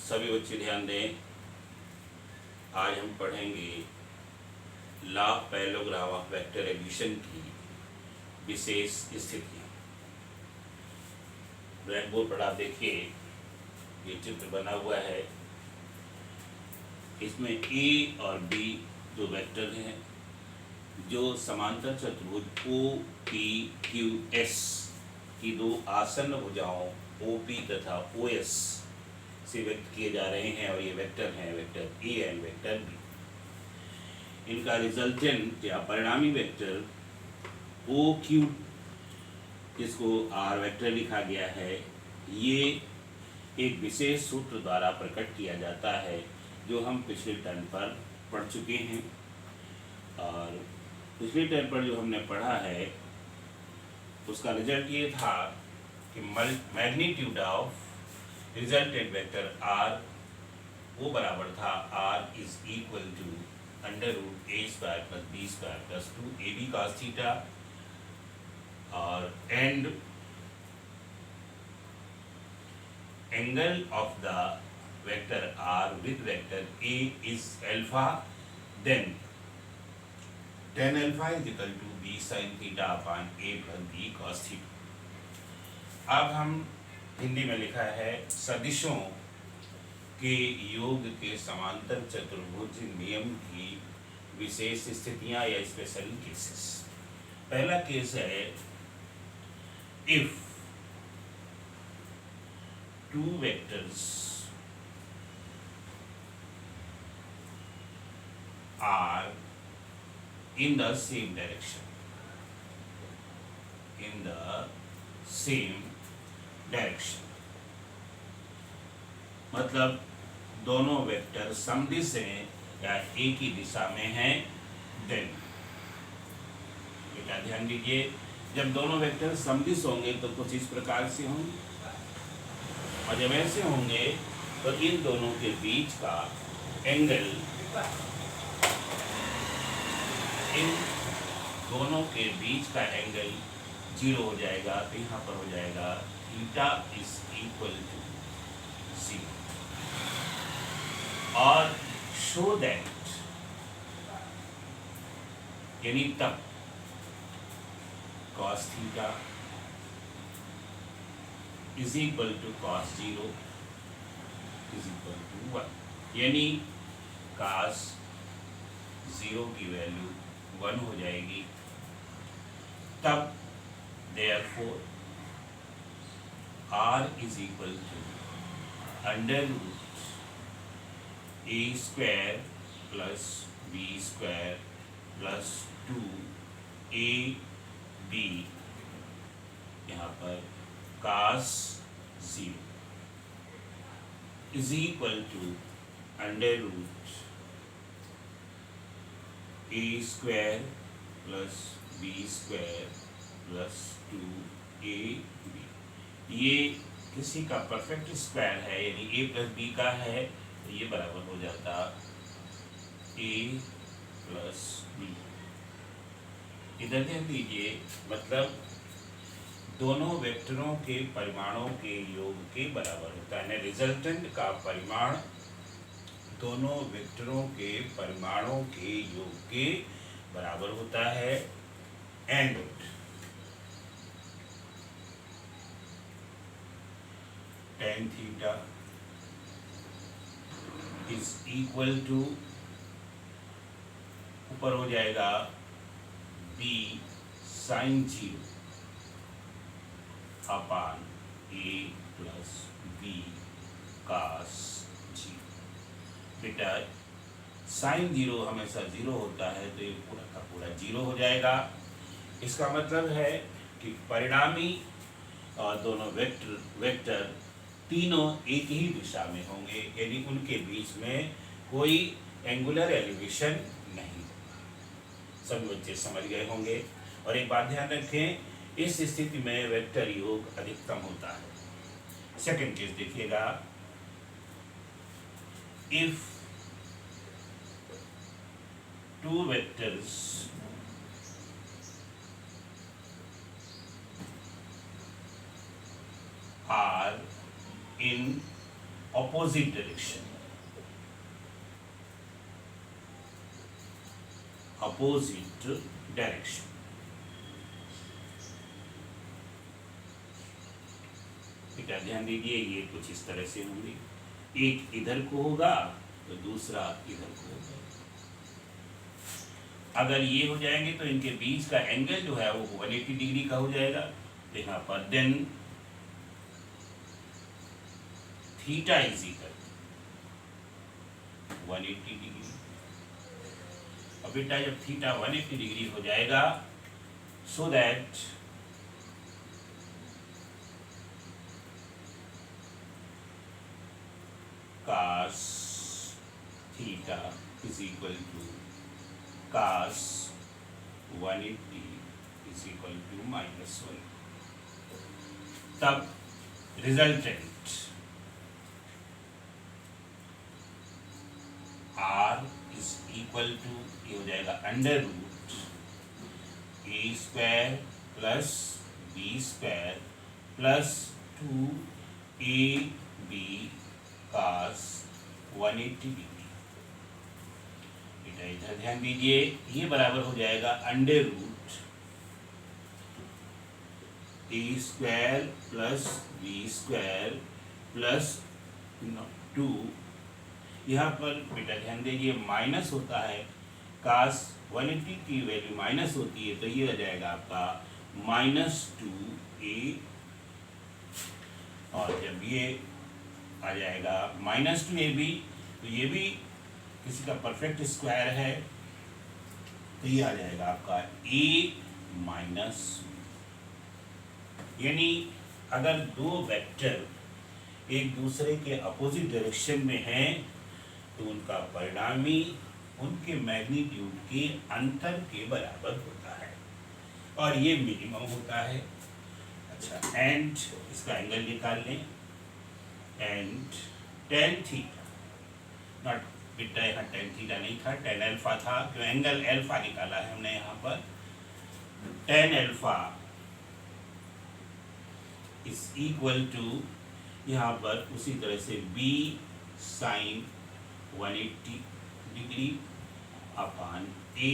सभी बच्चे ध्यान दें। आज हम पढ़ेंगे law of parallelogram of vector addition की विशेष स्थितियाँ। ब्लैक बोर्ड पर आप देखिए, ये चित्र बना हुआ है। इसमें ए और बी दो वेक्टर हैं जो समांतर चतुर्भुज ओ पी क्यू एस की दो आसन्न भुजाओं ओ पी तथा ओ एस से व्यक्त किए जा रहे हैं। और ये वेक्टर हैं vector A and vector B. इनका रिजल्टेंट या परिणामी वेक्टर ओ क्यू, जिसको आर वेक्टर लिखा गया है, ये एक विशेष सूत्र द्वारा प्रकट किया जाता है जो हम पिछले टर्म पर पढ़ चुके हैं। और पिछले टर्म पर जो हमने पढ़ा है उसका रिजल्ट ये था कि magnitude of resultant vector R वो बराबर था R is equal to under root A square plus B square plus 2ab cos theta. और and angle of the vector R with vector A is alpha, then tan alpha is equal to B sine theta upon A plus B cos theta. अब हम हिंदी में लिखा है सदिशों के योग के समांतर चतुर्भुज नियम की विशेष स्थितियां या स्पेशल केसेस। पहला केस है if two vectors are in the same direction, in the same direction, मतलब दोनों वेक्टर समदिश हैं या एक ही दिशा में हैं। देन बेटा ध्यान दीजिए, जब दोनों वेक्टर समदिश होंगे तो कुछ इस प्रकार से होंगे, और जब ऐसे होंगे तो इन दोनों के बीच का एंगल, इन दोनों के बीच का एंगल 0 हो जाएगा। तो यहाँ पर हो जाएगा थीटा इज इक्वल टू 0। और शो दैट, यानी तब cos theta is equal to cos 0 is equal to 1, यानी cos 0 की वैल्यू 1 हो जाएगी। तब therefore r is equal to under root a square plus b square plus 2ab, यहाँ पर cos 0 is equal to under root a square plus b square plus 2ab। ये किसी का परफेक्ट स्क्वायर है, यानी a प्लस b का है, तो ये बराबर हो जाता a प्लस b। इधर ध्यान दीजिए, मतलब दोनों वेक्टरों के परिमाणों के योग के बराबर होता है। रिजल्टेंट का परिमाण दोनों वेक्टरों के परिमाणों के योग के बराबर होता है। And tan theta is equal to, ऊपर हो जाएगा b sine 0 upon a plus b cos 0। बेटा साइन 0 हमेशा 0 होता है, तो ये पूरा का पूरा 0 हो जाएगा। इसका मतलब है कि परिणामी और दोनों वेक्टर तीनों एक ही दिशा में होंगे, यानी उनके बीच में कोई एंगुलर एलिवेशन नहीं। सभी बच्चे समझ गए होंगे। और एक बात ध्यान रखें, इस स्थिति में वेक्टर योग अधिकतम होता है। सेकंड केस देखिएगा, if two vectors are in opposite direction, opposite direction. बेटा ध्यान दीजिए, ये कुछ इस तरह से होंगे, एक इधर को होगा तो दूसरा इधर को होगा। अगर ये हो जाएंगे तो इनके बीच का एंगल जो है वो 180 डिग्री का हो जाएगा। तो यहाँ पर then theta is equal 180 degree. और बेटा जब थीटा 180 डिग्री हो जाएगा, so that cos theta is equal to cos 180 is equal to -1। तब resultant R is equal to, ये हो जाएगा under root A square plus B square plus 2ab cos 180 degree. बेटा इधर ध्यान दीजिए, ये बराबर हो जाएगा under root A square plus B square plus 2। यहाँ पर बेटा ध्यान दीजिए माइनस होता है, cos 180 की वैल्यू माइनस होती है, तो ये हो जाएगा आपका -2a। और जब ये आ जाएगा -2ab, तो ये भी किसी का परफेक्ट स्क्वायर है, तो ये आ जाएगा आपका a-, यानी अगर दो वेक्टर एक दूसरे के अपोजिट डायरेक्शन में हैं तो उनका परिणामी उनके मैग्नीट्यूड के अंतर के बराबर होता है और ये मिनिमम होता है। अच्छा, एंड इसका एंगल निकाल लें, एंड tan थीटा, नॉट बेटा यहाँ tan थीटा नहीं था, tan अल्फा था, क्यों एंगल अल्फा निकाला है हमने यहाँ पर। tan alpha is equal to, यहाँ पर उसी तरह से b sin 180 degree upon a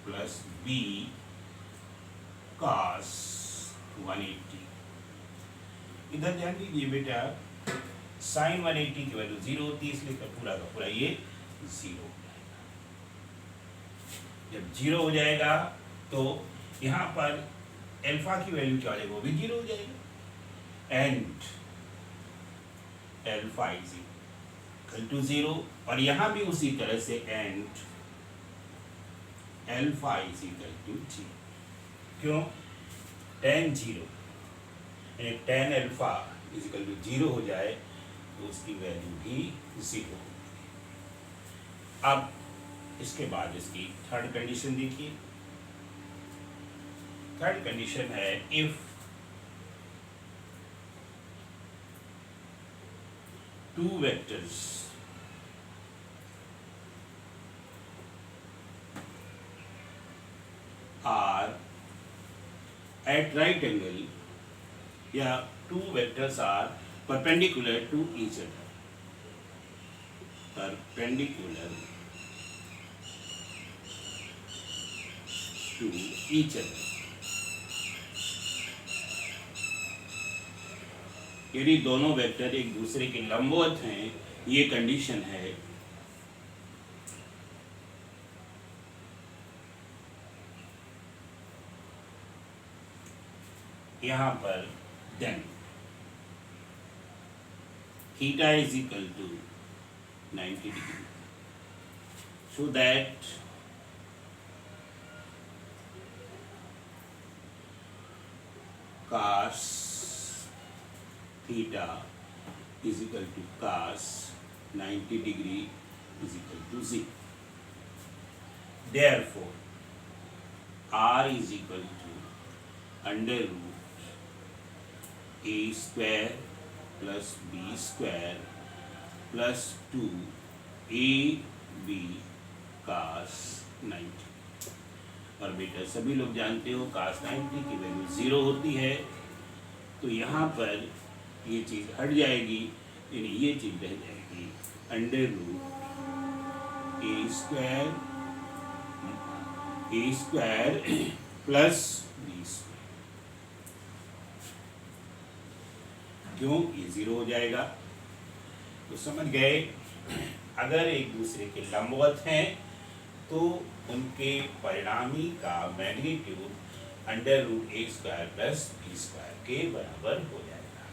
plus b cos 180। इधर ध्यान दीजिए बेटा, sin 180 की वैल्यू 0 होती है, इसलिए पूरा का पूरा ये 0 हो जाएगा। जब 0 हो जाएगा तो यहाँ पर अल्फा की वैल्यू क्या हो जाएगी, वो भी 0 हो जाएगा। And alpha is equal to 0, और यहाँ भी उसी तरह से and alpha is equal to 0। क्यों, tan 0 यानी tan alpha is equal to 0 हो जाए तो उसकी वैल्यू भी 0 होगी। अब इसके बाद इसकी थर्ड कंडीशन देखिए। थर्ड कंडीशन है, if two vectors are at right angle, या two vectors are perpendicular to each other, perpendicular to each other, यदि दोनों वेक्टर एक दूसरे के लंबवत हैं, ये कंडीशन है। यहाँ पर then theta is equal to 90 degree, so that cos theta is equal to cos 90 degree is equal to 0. Therefore, R is equal to under root a square plus b square plus 2ab cos 90। और बेटा सभी लोग जानते हो cos 90 की value 0 होती है, तो यहाँ पर ये चीज़ हट जाएगी, यानी ये चीज रह जाएगी under root A square plus B square. क्यों? ये 0 हो जाएगा। तो समझ गए, अगर एक दूसरे के लंबवत हैं तो उनके परिणामी का magnitude under root A square plus B square के बराबर हो जाएगा।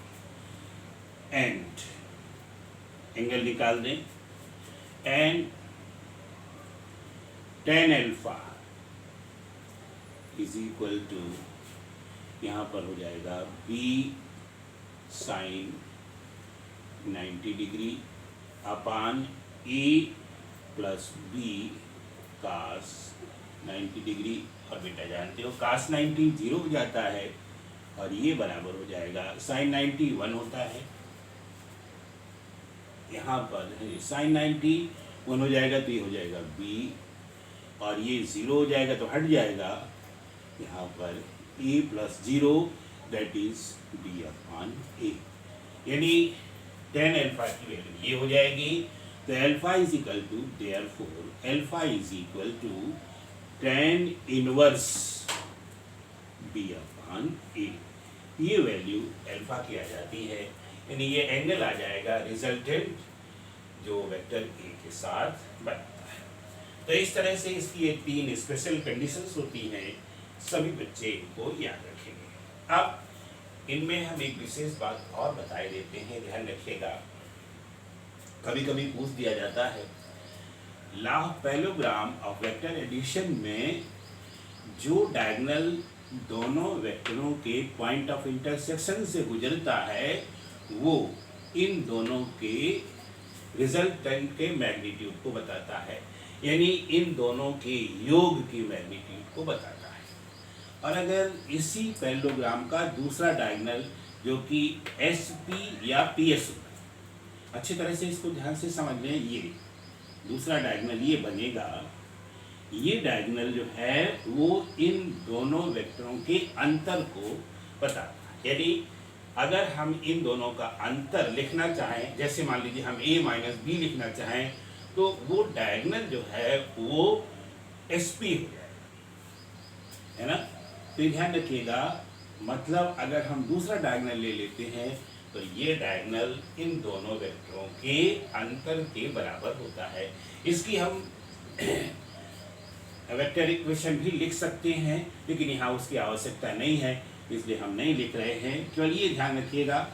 एंड एंगल निकाल दें, and tan alpha is equal to, यहाँ पर हो जाएगा b sine 90 degree upon a plus b cos 90 degree. और बेटा जानते हो कास 90 0 हो जाता है और ये बराबर हो जाएगा साइन 90 1 होता है। यहाँ पर साइन 90 1 हो जाएगा तो ये हो जाएगा b और ये 0 हो जाएगा तो हट जाएगा, यहाँ पर a plus 0 that is b upon a। यानी tan अल्फा की वैल्यू ये हो जाएगी। तो alpha is equal to, therefore alpha is equal to tan inverse b upon a। ये वैल्यू अल्फा की आ जाती है, यानी ये एंगल आ जाएगा रिजल्टेंट जो वेक्टर a के साथ बनता है। तो इस तरह से इसकी ये 3 स्पेशल कंडीशंस होती हैं, सभी बच्चे इनको याद रखेंगे। अब इनमें हम एक विशेष बात और बताए देते हैं, ध्यान रखिएगा। कभी कभी पूछ दिया जाता है law of parallelogram of vector addition में जो डायगोनल दोनों वेक्टरों के पॉइंट ऑफ इंटरसेक्शन से गुजरता है वो इन दोनों के रिजल्टेंट के मैग्नीट्यूड को बताता है, यानी इन दोनों के योग की मैग्नीट्यूड को बताता है। और अगर इसी पैरेललोग्राम का दूसरा डायगोनल जो कि SP या PS होगा, अच्छी तरह से इसको ध्यान से समझ लें, ये दूसरा डायगोनल ये बनेगा, ये डायगोनल जो है वो इन दोनों वेक्टरों के अंतर को बताता है। यानी अगर हम इन दोनों का अंतर लिखना चाहें, जैसे मान लीजिए हम a माइनस बी लिखना चाहें, तो वो डायगोनल जो है वो SP हो जाएगा, है ना। तो ध्यान रखिएगा, मतलब अगर हम दूसरा डायगोनल ले लेते हैं तो ये डायगोनल इन दोनों वेक्टरों के अंतर के बराबर होता है। इसकी हम वेक्टर इक्वेशन भी लिख सकते हैं, लेकिन यहाँ उसकी आवश्यकता नहीं है, इसलिए हम नहीं लिख रहे हैं। केवल ये ध्यान रखिएगा,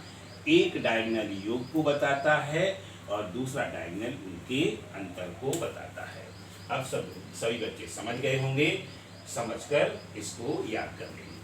एक डायगोनल योग को बताता है और दूसरा डायगोनल उनके अंतर को बताता है। अब सभी बच्चे समझ गए होंगे, समझकर इसको याद कर लेंगे।